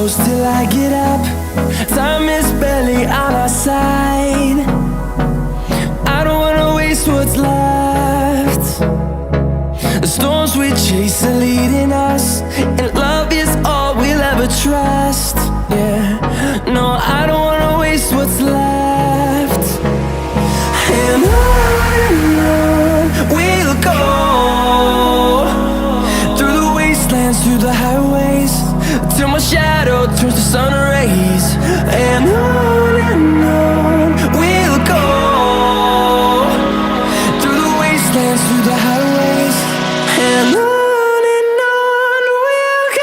close till I get up. Time is barely on our side. I don't wanna waste what's left. The storms we chase are leading us, and love is all we'll ever trust. Yeah, no, I don't wanna waste what's left. And on we'll go, through the wastelands, through the highways, till my shadow turns to sun rays. And on we'll go, through the wastelands, through the highways, and on we'll go.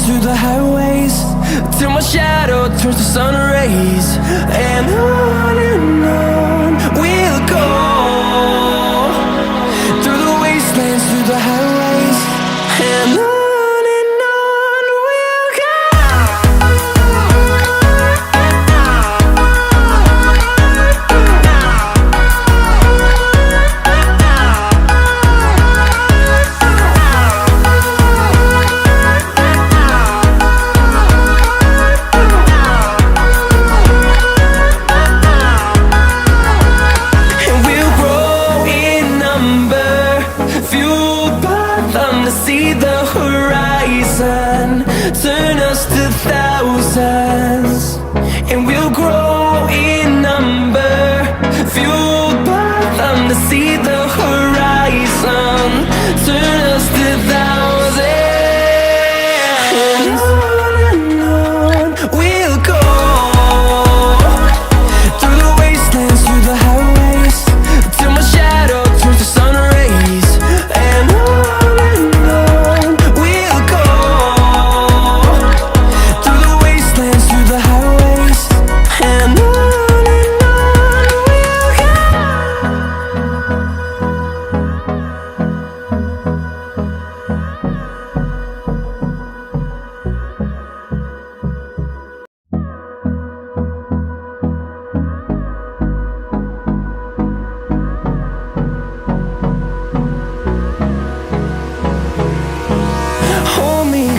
Through the highways, till my shadow turns to sun rays. And on we'll go, through the wastelands, through the highways, and on we'll go. To see the horizon turn us to thousands, and we'll grow in number, fueled by them. To see the horizon turn us to thousands, and on we'll go, through the wastelands, through the highways, till my shadow turns to sun rays. And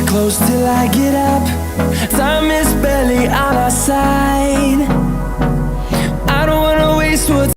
close till I get up. Time is barely on our side. I don't wanna waste what's